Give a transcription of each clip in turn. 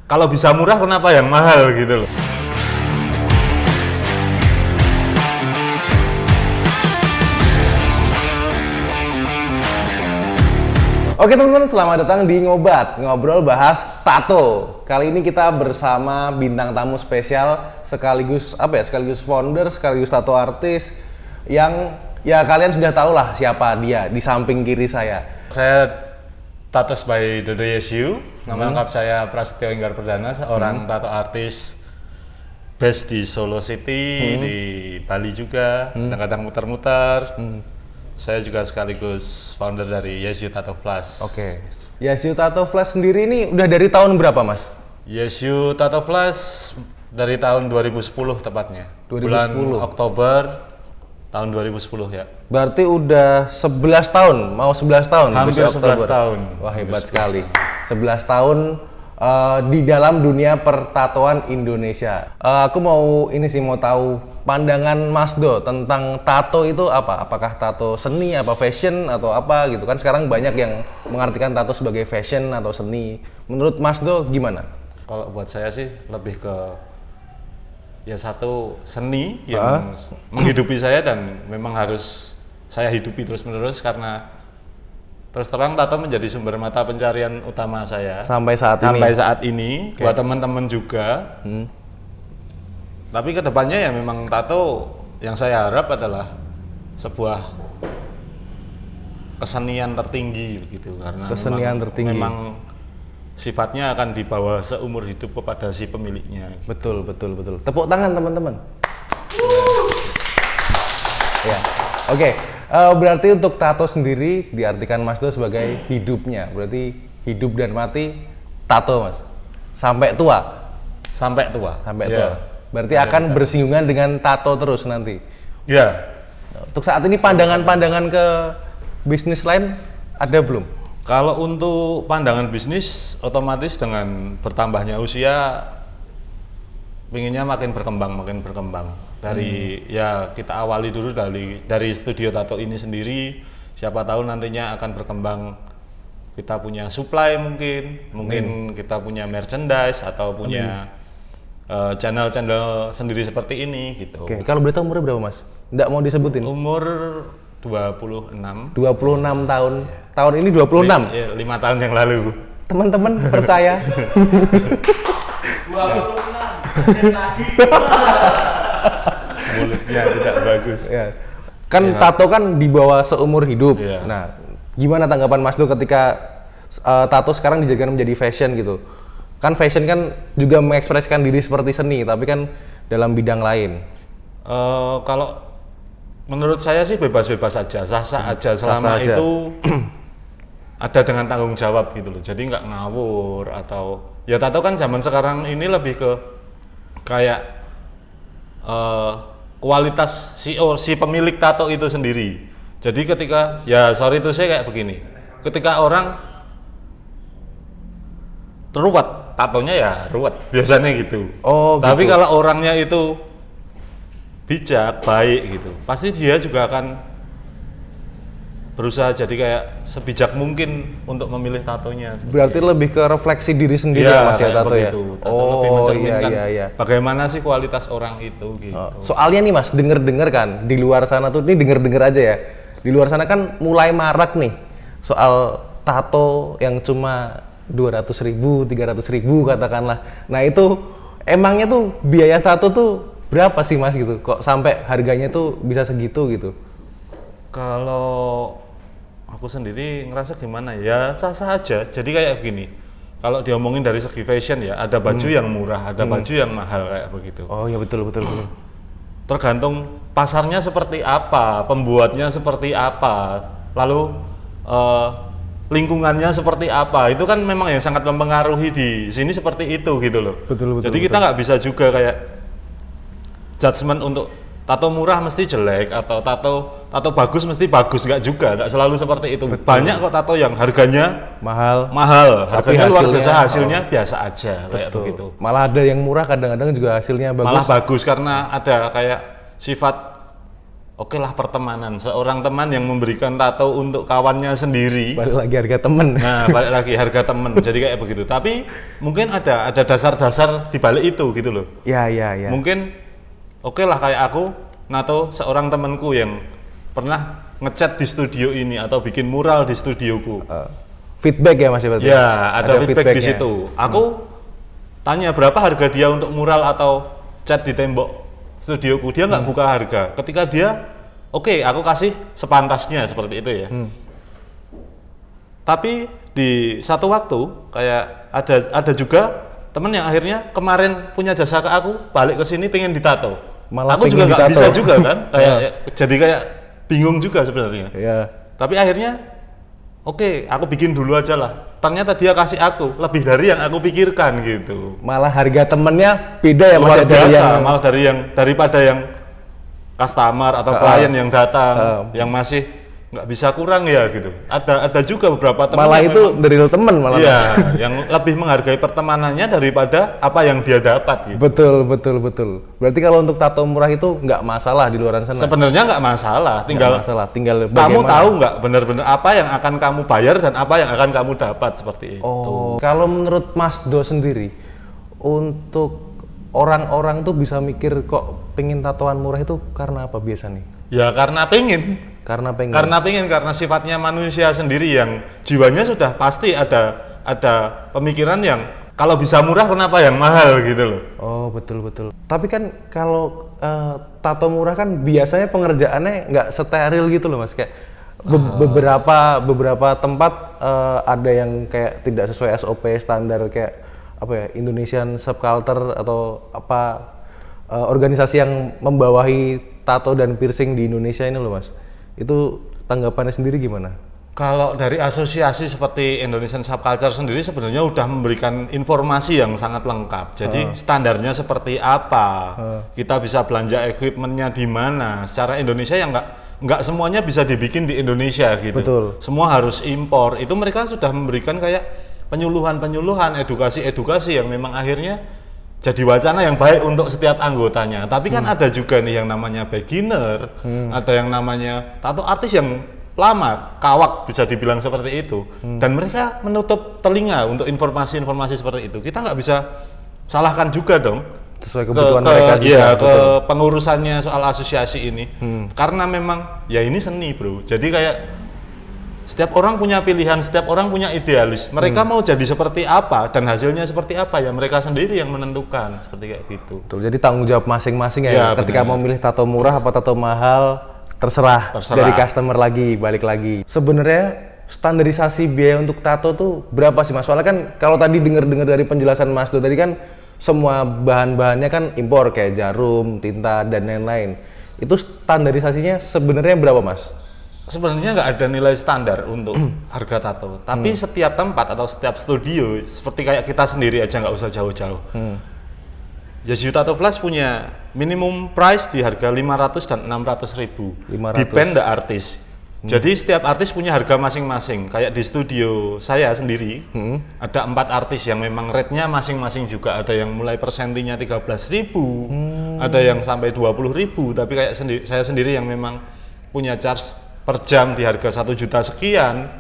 kalau bisa murah kenapa yang mahal gitu loh. Oke teman-teman, selamat datang di Ngobat, ngobrol bahas tato. Kali ini kita bersama bintang tamu spesial sekaligus sekaligus founder, sekaligus tato artis yang ya kalian sudah tahu lah siapa dia di samping kiri saya. Saya Tatos by Dodo Yesyu, nama lengkap saya Prasetyo Enggar Perdana, seorang tato artis based di Solo City, di Bali juga, kadang-kadang muter-muter. Saya juga sekaligus founder dari Yesyu Tato Flash. Oke. Yesyu Tato Flash sendiri ini udah dari tahun berapa, Mas? Yesyu Tato Flash dari tahun 2010 tepatnya. 2010. Bulan Oktober tahun 2010 ya. Berarti udah 11 tahun, mau 11 tahun. Hampir besok 11 Oktober. tahun. Wah, hebat sekali. 11 tahun di dalam dunia pertatoan Indonesia. Aku mau tahu pandangan Mas Do tentang tato itu apa? Apakah tato seni, apa fashion atau apa gitu kan? Sekarang banyak yang mengartikan tato sebagai fashion atau seni. Menurut Mas Do gimana? Kalau buat saya sih lebih ke ya satu seni yang menghidupi saya dan memang harus saya hidupi terus-menerus karena terus terang tato menjadi sumber mata pencarian utama saya Sampai saat ini buat teman-teman juga. Tapi kedepannya ya memang tato yang saya harap adalah sebuah kesenian tertinggi gitu karena Kesenian tertinggi. memang sifatnya akan dibawa seumur hidup kepada si pemiliknya. Betul. Tepuk tangan teman-teman. Ya. Oke. Berarti untuk tato sendiri diartikan Mas Do sebagai hidupnya. Berarti hidup dan mati tato, Mas. Sampai tua. Sampai tua. Berarti akan bersinggungan dengan tato terus nanti. Ya. Untuk saat ini pandangan-pandangan ke bisnis lain ada belum? Kalau untuk pandangan bisnis, otomatis dengan bertambahnya usia, pinginnya makin berkembang. Dari ya kita awali dulu dari studio tato ini sendiri. Siapa tahu nantinya akan berkembang. Kita punya supply mungkin kita punya merchandise atau punya channel-channel sendiri seperti ini gitu. Oke. Kalau boleh tahu umurnya berapa, Mas? Nggak mau disebutin. Umur 26. 26 tahun. Tahun ini 26. Iya, 5 tahun yang lalu. Teman-teman percaya? 26 lagi. Mulutnya tidak bagus. Ya. Kan tato kan di bawah seumur hidup. Iya. Nah, gimana tanggapan Mas Do ketika tato sekarang dijadikan menjadi fashion gitu? Kan fashion kan juga mengekspresikan diri seperti seni, tapi kan dalam bidang lain. Kalau menurut saya sih bebas-bebas aja, sah-sah aja selama aja. itu ada dengan tanggung jawab gitu loh. Jadi nggak ngawur atau ya tato kan zaman sekarang ini lebih ke kayak kualitas si pemilik tato itu sendiri. Jadi ketika ya sorry tuh saya kayak begini, ketika orang ruwet, tatonya ya ruwet biasanya gitu. Oh, tapi gitu. kalau orangnya itu bijak, baik gitu, pasti dia juga akan berusaha jadi kayak sebijak mungkin untuk memilih tatonya. Berarti lebih ke refleksi diri sendiri ya, Mas ya kayak tato ya. begitu. Tato lebih mencerminkan iya. bagaimana sih kualitas orang itu gitu. Soalnya nih Mas, denger kan di luar sana tuh, ini denger aja ya. Di luar sana kan mulai marak nih soal tato yang cuma 200.000, 300.000 katakanlah. Nah itu emangnya tuh biaya tato tuh berapa sih Mas gitu? Kok sampai harganya tuh bisa segitu gitu? Kalau aku sendiri ngerasa gimana ya, sah-sah aja. Jadi kayak begini, kalau diomongin dari segi fashion ya, ada baju yang murah, ada baju yang mahal kayak begitu. Oh ya betul. Tergantung pasarnya seperti apa, pembuatnya seperti apa, lalu lingkungannya seperti apa. Itu kan memang yang sangat mempengaruhi di sini seperti itu gitu loh. Betul. Jadi kita nggak bisa juga kayak judgement untuk tato murah mesti jelek atau tato bagus mesti bagus, nggak selalu seperti itu. Banyak kok tato yang harganya Mahal. harganya Tapi luar biasa, hasilnya biasa aja kayak Betul. begitu. Malah ada yang murah kadang-kadang juga hasilnya bagus. Malah bagus karena ada kayak sifat oke lah pertemanan, seorang teman yang memberikan tato untuk kawannya sendiri. Balik lagi harga temen. Nah, balik lagi harga temen, jadi kayak begitu. Tapi mungkin ada dasar-dasar di balik itu gitu loh. Ya. Mungkin oke lah kayak aku nato seorang temanku yang pernah ngecat di studio ini atau bikin mural di studioku. Feedback ya Mas ya berarti? Ya, ada feedback di feedbacknya. situ. Aku tanya berapa harga dia untuk mural atau cat di tembok studioku, dia nggak buka harga. Ketika dia, oke, aku kasih sepantasnya seperti itu ya. Tapi di satu waktu kayak ada juga temen yang akhirnya kemarin punya jasa ke aku, balik ke sini pengen ditato. Malah Aku juga pengen nggak ditato. bisa juga kan, jadi kayak bingung juga sebenarnya. Ya. Tapi akhirnya, oke, aku bikin dulu aja lah. Ternyata dia kasih aku lebih dari yang aku pikirkan gitu. Malah harga temennya beda ya Mas Luar ya, dari biasa, yang malah daripada yang customer atau klien yang datang, yang masih nggak bisa kurang ya gitu. Ada juga beberapa teman malah yang itu memang- dari real temen malah. iya, Mas. yang lebih menghargai pertemanannya daripada apa yang dia dapat gitu. Betul. Berarti kalau untuk tato murah itu nggak masalah di luar sana. Sebenarnya nggak masalah, tinggal Nggak masalah, tinggal kamu bagaimana. tahu nggak benar-benar apa yang akan kamu bayar dan apa yang akan kamu dapat seperti itu. Oh, kalau menurut Mas Do sendiri, untuk orang-orang tuh bisa mikir kok pengen tatoan murah itu karena apa biasa nih? Ya karena pengen. Karena pengen. Karena sifatnya manusia sendiri yang jiwanya sudah pasti ada pemikiran yang kalau bisa murah kenapa yang mahal gitu loh. Oh betul. Tapi kan kalau tato murah kan biasanya pengerjaannya nggak steril gitu loh Mas, kayak beberapa tempat ada yang kayak tidak sesuai SOP standar kayak apa ya, Indonesian Subculture atau apa organisasi yang membawahi tato dan piercing di Indonesia ini loh Mas. Itu tanggapannya sendiri gimana? Kalau dari asosiasi seperti Indonesian Subculture sendiri sebenarnya udah memberikan informasi yang sangat lengkap. Jadi standarnya seperti apa, kita bisa belanja equipmentnya di mana. Secara Indonesia yang nggak semuanya bisa dibikin di Indonesia gitu. Betul. Semua harus impor. Itu mereka sudah memberikan kayak penyuluhan, edukasi yang memang akhirnya jadi wacana yang baik untuk setiap anggotanya. Tapi kan ada juga nih yang namanya beginner, ada yang namanya tato artis yang lama, kawak bisa dibilang seperti itu. Dan mereka menutup telinga untuk informasi-informasi seperti itu. Kita nggak bisa salahkan juga dong. Sesuai kebutuhan mereka juga. Iya, ke betul. pengurusannya soal asosiasi ini. Karena memang ya ini seni bro. Jadi kayak setiap orang punya pilihan, setiap orang punya idealis. Mereka mau jadi seperti apa dan hasilnya seperti apa ya mereka sendiri yang menentukan, seperti kayak gitu. Betul, jadi tanggung jawab masing-masing ya, Ya, ketika benar. mau milih tato murah apa tato mahal, terserah dari customer lagi, balik lagi. Sebenarnya standarisasi biaya untuk tato tuh berapa sih Mas? Soalnya kan kalau tadi dengar-dengar dari penjelasan Mas Do tadi kan semua bahan-bahannya kan impor kayak jarum, tinta dan lain-lain. Itu standarisasinya sebenarnya berapa Mas? Sebenarnya nggak ada nilai standar untuk harga tato, tapi setiap tempat atau setiap studio, seperti kayak kita sendiri aja nggak usah jauh-jauh. Yasyu Tattoo Flash punya minimum price di harga 500 dan 600 ribu. 500. Depend the artis. Jadi setiap artis punya harga masing-masing. Kayak di studio saya sendiri, ada 4 artis yang memang rate-nya masing-masing juga. Ada yang mulai persentinya 13 ribu, ada yang sampai 20 ribu. Tapi kayak saya sendiri yang memang punya charge per jam di harga 1 juta sekian.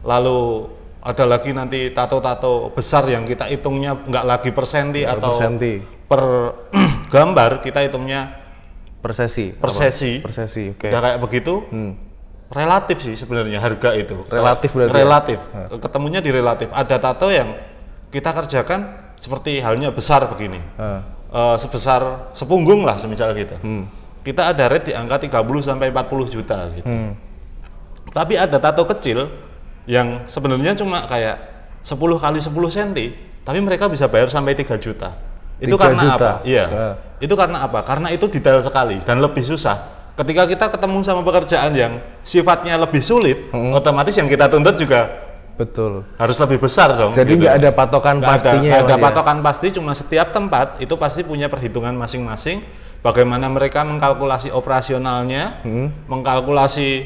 Lalu ada lagi nanti tato-tato besar yang kita hitungnya nggak lagi per senti atau senti. per gambar, kita hitungnya Per sesi. per sesi. Per sesi, oke. Udah kayak begitu, relatif sih sebenarnya harga itu. Relatif berarti ya? Relatif. Ketemunya di relatif. Ada tato yang kita kerjakan seperti halnya besar begini. Sebesar sepunggung lah semisal gitu. Kita ada rate di angka 30 sampai 40 juta gitu. Tapi ada tato kecil yang sebenarnya cuma kayak 10 kali 10 cm, tapi mereka bisa bayar sampai 3 juta. Itu 3 karena juta? apa? Iya. Itu karena apa? Karena itu detail sekali dan lebih susah. Ketika kita ketemu sama pekerjaan yang sifatnya lebih sulit, otomatis yang kita tuntut juga Betul. harus lebih besar dong. Jadi nggak ada patokan Nggak pastinya nggak ya, ada Mas, ya? patokan pasti, cuma setiap tempat itu pasti punya perhitungan masing-masing. Bagaimana mereka mengkalkulasi operasionalnya, mengkalkulasi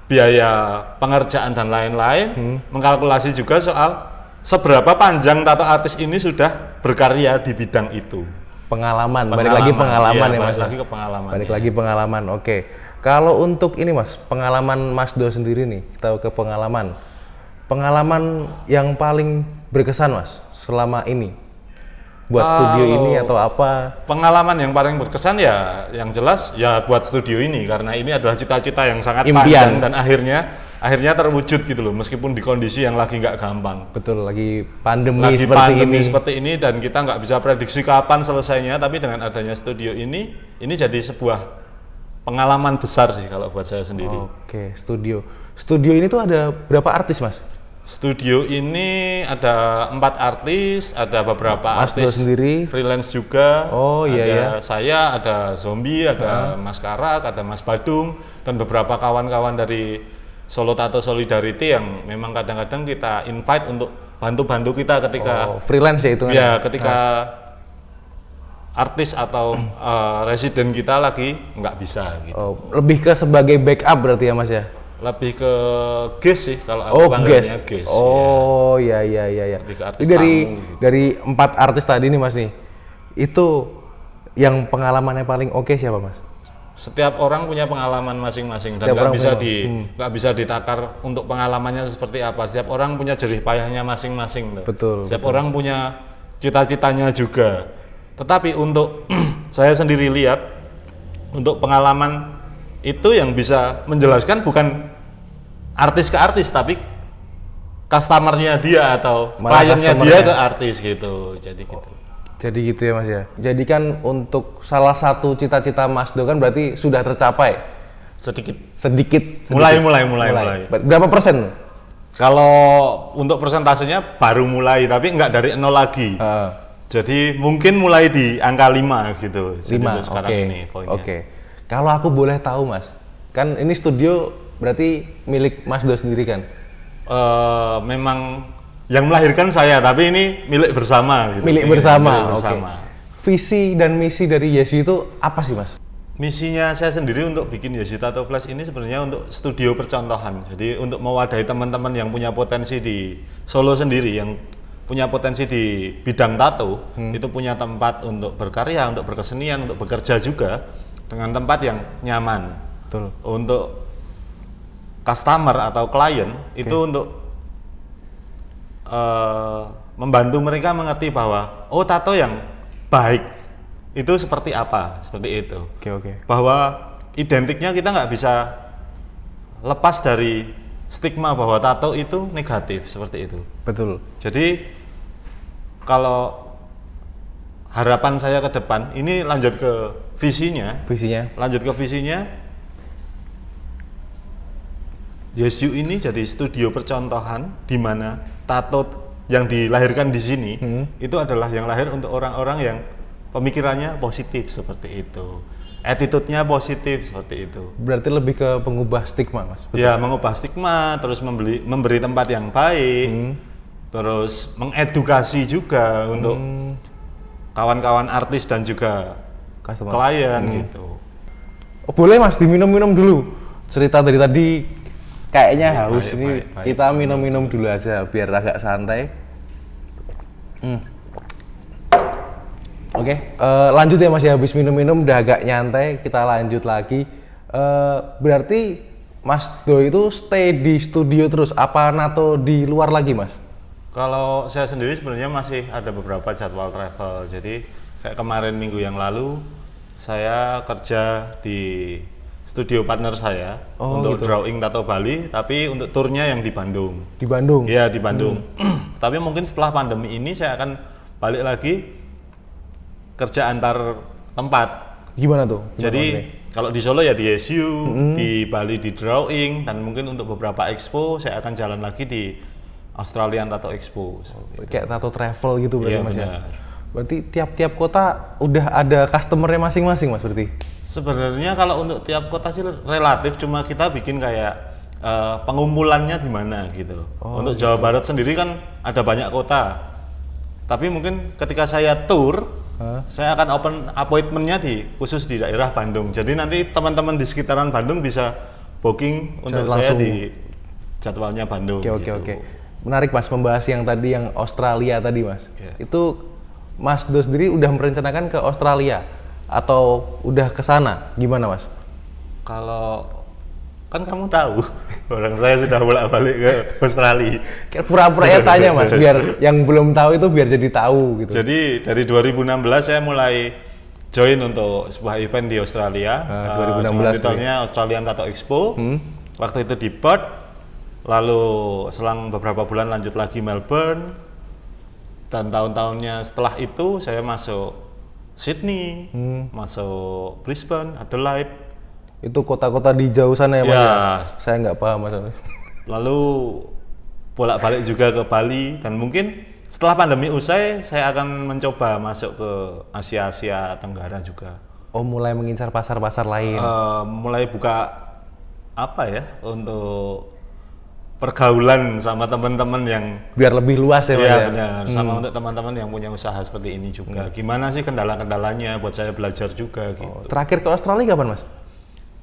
biaya pengerjaan dan lain-lain, mengkalkulasi juga soal seberapa panjang tato artis ini sudah berkarya di bidang itu. Pengalaman. Balik lagi pengalaman iya, ya Mas. balik lagi ke pengalaman. Balik lagi pengalaman. Oke. Kalau untuk ini Mas, pengalaman Mas Do sendiri nih, kita ke pengalaman. Pengalaman yang paling berkesan Mas selama ini buat studio ini atau apa? Pengalaman yang paling berkesan ya yang jelas ya buat studio ini, karena ini adalah cita-cita yang sangat Impian. panjang dan akhirnya terwujud gitu loh, meskipun di kondisi yang lagi nggak gampang. Betul, lagi pandemi Lagi seperti pandemi ini. seperti ini dan kita nggak bisa prediksi kapan selesainya, tapi dengan adanya studio ini jadi sebuah pengalaman besar sih kalau buat saya sendiri. Oke, studio. Studio ini tuh ada berapa artis Mas? Studio ini ada 4 artis, ada beberapa Mas Do artis sendiri? freelance juga. Oh, iya, ada saya, ada Zombie, ada Mas Karak, ada Mas Badung, dan beberapa kawan-kawan dari Solo Tattoo Solidarity yang memang kadang-kadang kita invite untuk bantu-bantu kita ketika Freelance ya itu kan? ya ketika artis atau residen kita lagi nggak bisa gitu. Oh, lebih ke sebagai backup berarti ya Mas ya? Lebih ke guest sih kalau aku panggilnya guest. Oh, ya. Lebih ke artis Jadi tamu, gitu. dari 4 artis tadi nih Mas nih, itu yang pengalamannya paling oke siapa Mas? Setiap orang punya pengalaman masing-masing dan Setiap nggak orang bisa punya- nggak bisa ditakar untuk pengalamannya seperti apa. Setiap orang punya jerih payahnya masing-masing tuh. Betul, Setiap orang punya cita-citanya juga. Tetapi untuk saya sendiri lihat, untuk pengalaman itu yang bisa menjelaskan bukan artis ke artis, tapi customernya dia atau Malah kliennya dia customernya. ke artis gitu. Jadi gitu. Jadi gitu ya Mas ya? Jadi kan untuk salah satu cita-cita Mas Do kan berarti sudah tercapai? Sedikit. Sedikit. Mulai. Berapa persen? Kalau untuk persentasenya baru mulai, tapi nggak dari nol lagi. Jadi mungkin mulai di angka 5 gitu. Jadi 5, untuk sekarang oke. ini poinnya. Oke. Kalau aku boleh tahu Mas, kan ini studio berarti milik Mas Do sendiri kan? Memang yang melahirkan saya, tapi ini milik bersama. Gitu. Milik Milik bersama, bersama. Visi dan misi dari Yesi itu apa sih Mas? Misinya saya sendiri untuk bikin Yesi Tattoo Flash ini sebenarnya untuk studio percontohan. Jadi untuk mewadahi teman-teman yang punya potensi di Solo sendiri, yang punya potensi di bidang tato, itu punya tempat untuk berkarya, untuk berkesenian, untuk bekerja juga dengan tempat yang nyaman. Betul. Untuk customer atau klien itu untuk membantu mereka mengerti bahwa tato yang baik itu seperti apa, seperti itu. Oke. Bahwa identiknya kita nggak bisa lepas dari stigma bahwa tato itu negatif, seperti itu. Betul. Jadi kalau harapan saya ke depan ini lanjut ke visinya, Yesu ini jadi studio percontohan di mana tato yang dilahirkan di sini itu adalah yang lahir untuk orang-orang yang pemikirannya positif seperti itu, attitude-nya positif seperti itu. Berarti lebih ke pengubah stigma Mas? Betul? Ya, mengubah stigma, terus memberi tempat yang baik, terus mengedukasi juga untuk kawan-kawan artis dan juga Customer. klien gitu. Oh, boleh Mas diminum-minum dulu. Cerita dari tadi kayaknya haus ini. baik. Kita minum-minum dulu aja biar agak santai. Oke, lanjut ya Mas ya. Habis minum-minum udah agak nyantai, kita lanjut lagi. Berarti Mas Do itu stay di studio terus, apa nato di luar lagi Mas? Kalau saya sendiri sebenarnya masih ada beberapa jadwal travel. Jadi kayak kemarin minggu yang lalu saya kerja di studio partner saya untuk drawing tato Bali, tapi untuk turnya yang di Bandung. Di Bandung? Iya, di Bandung. Tapi mungkin setelah pandemi ini saya akan balik lagi kerja antar tempat. Gimana tuh? Jadi kalau di Solo ya di SU, di Bali di drawing, dan mungkin untuk beberapa expo saya akan jalan lagi di Australian Tattoo Expo. Kayak tato travel gitu berarti Iya, Mas ya? benar. Berarti tiap-tiap kota udah ada customernya masing-masing Mas berarti? Sebenarnya kalau untuk tiap kota sih relatif, cuma kita bikin kayak pengumpulannya di mana gitu. Untuk Jawa Barat sendiri kan ada banyak kota. Tapi mungkin ketika saya tour, saya akan open appointment-nya khusus di daerah Bandung. Jadi nanti teman-teman di sekitaran Bandung bisa booking untuk saya di jadwalnya Bandung. Oke. Menarik Mas membahas yang tadi yang Australia tadi Mas. Iya. Itu Mas Do sendiri udah merencanakan ke Australia atau udah ke sana? Gimana Mas? Kalau kan kamu tahu, orang saya sudah bolak-balik ke Australia. Kayak pura-pura ya tanya Mas, biar yang belum tahu itu biar jadi tahu gitu. Jadi dari 2016 saya mulai join untuk sebuah event di Australia. 2016 titelnya Australian Tattoo Expo. Waktu itu di Perth, lalu selang beberapa bulan lanjut lagi Melbourne. Dan tahun-tahunnya setelah itu saya masuk Sydney, masuk Brisbane, Adelaide. Itu kota-kota di jauh sana ya Mas? Ya. Ya? Saya nggak paham Mas. Lalu bolak-balik juga ke Bali, dan mungkin setelah pandemi usai saya akan mencoba masuk ke Asia Tenggara juga. Oh, mulai mengincar pasar-pasar lain. Mulai buka apa ya untuk pergaulan sama teman-teman yang Biar lebih luas ya Mas ya ya? benar, sama untuk teman-teman yang punya usaha seperti ini juga. Gimana sih kendala-kendalanya buat saya belajar juga gitu. Terakhir ke Australia kapan Mas?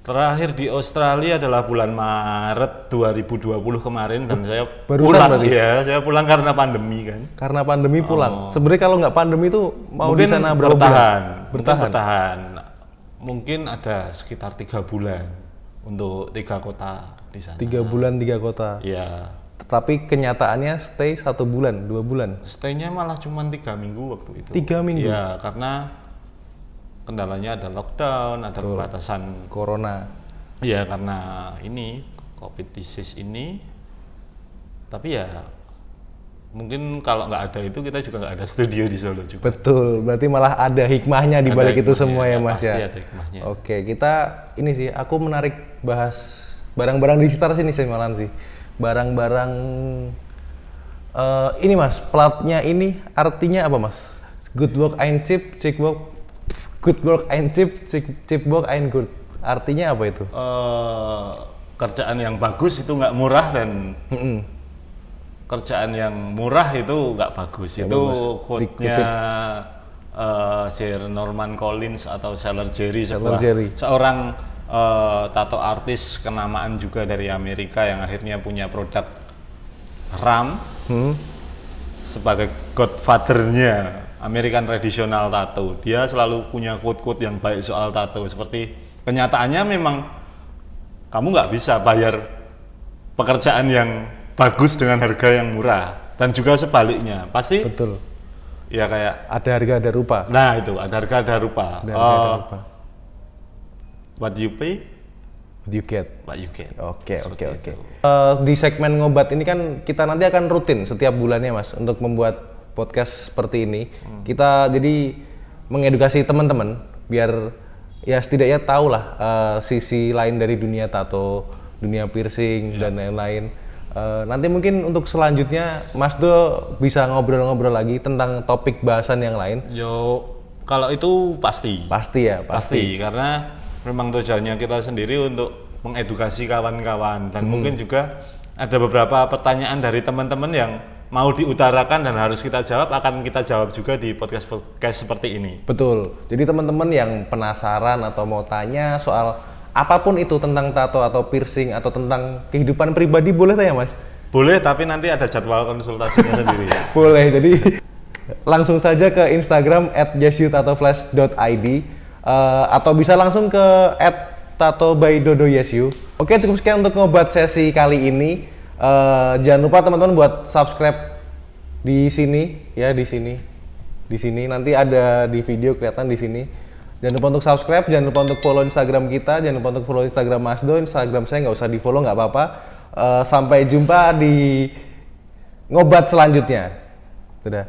Terakhir di Australia adalah bulan Maret 2020 kemarin, dan saya barusan pulang berarti? ya, saya pulang karena pandemi kan. Karena pandemi pulang. Sebenarnya kalau nggak pandemi itu mau Mungkin di sana berapa bertahan, bulan? mungkin bertahan. Mungkin ada sekitar 3 bulan untuk 3 kota di sana. 3 bulan 3 kota. Iya. Tapi kenyataannya stay 1 bulan, 2 bulan. Stay-nya malah cuma 3 minggu waktu itu. 3 minggu? Iya, karena kendalanya ada lockdown, ada pembatasan. Corona. Iya, karena ini COVID disease ini. Tapi ya mungkin kalau nggak ada itu kita juga nggak ada studio di Solo juga. Betul, berarti malah ada hikmahnya di Ada balik itu hikmahnya, semua ya Mas pasti ya. ada hikmahnya. Oke, kita ini sih aku menarik bahas barang-barang di sekitar sini sih malah sih. Barang-barang ini Mas, platnya ini artinya apa Mas? Good work ain't cheap, cheap work. Good work ain't cheap, cheap work ain't good. Artinya apa itu? Kerjaan yang bagus itu nggak murah, dan kerjaan yang murah itu nggak bagus. Itu quote-nya Sir Norman Collins atau Sailor Jerry, seorang tato artis kenamaan juga dari Amerika yang akhirnya punya produk RAM sebagai godfather-nya American traditional tattoo. Dia selalu punya quote-quote yang baik soal tato, seperti kenyataannya memang kamu nggak bisa bayar pekerjaan yang bagus dengan harga yang murah, dan juga sebaliknya pasti. Betul. Ya kayak ada harga ada rupa. Nah itu ada harga ada rupa. Ada harga ada rupa. What you pay, What you get. what you get. Oke. Seperti itu. Di segmen ngobat ini kan kita nanti akan rutin setiap bulannya Mas untuk membuat podcast seperti ini. Kita jadi mengedukasi teman-teman biar ya setidaknya tahu lah sisi lain dari dunia tato, dunia piercing dan lain-lain. Nanti mungkin untuk selanjutnya Mas Do bisa ngobrol-ngobrol lagi tentang topik bahasan yang lain. Yo, kalau itu pasti. Pasti ya, Pasti, karena memang tujuannya kita sendiri untuk mengedukasi kawan-kawan, dan mungkin juga ada beberapa pertanyaan dari teman-teman yang mau diutarakan dan harus kita jawab, akan kita jawab juga di podcast seperti ini. Betul. Jadi teman-teman yang penasaran atau mau tanya soal apapun itu tentang tato atau piercing atau tentang kehidupan pribadi boleh tanya Mas? Boleh, tapi nanti ada jadwal konsultasinya sendiri. Boleh. Jadi langsung saja ke Instagram @yesyutattoflash.id atau bisa langsung ke @tato_by_dodo_yesu. Oke, cukup sekian untuk ngobat sesi kali ini. Jangan lupa teman-teman buat subscribe di sini ya, di sini nanti ada di video kelihatan di sini. Jangan lupa untuk subscribe, jangan lupa untuk follow Instagram kita, jangan lupa untuk follow Instagram Mas Do. Instagram saya nggak usah di follow, nggak apa-apa. Sampai jumpa di ngobat selanjutnya. Sudah.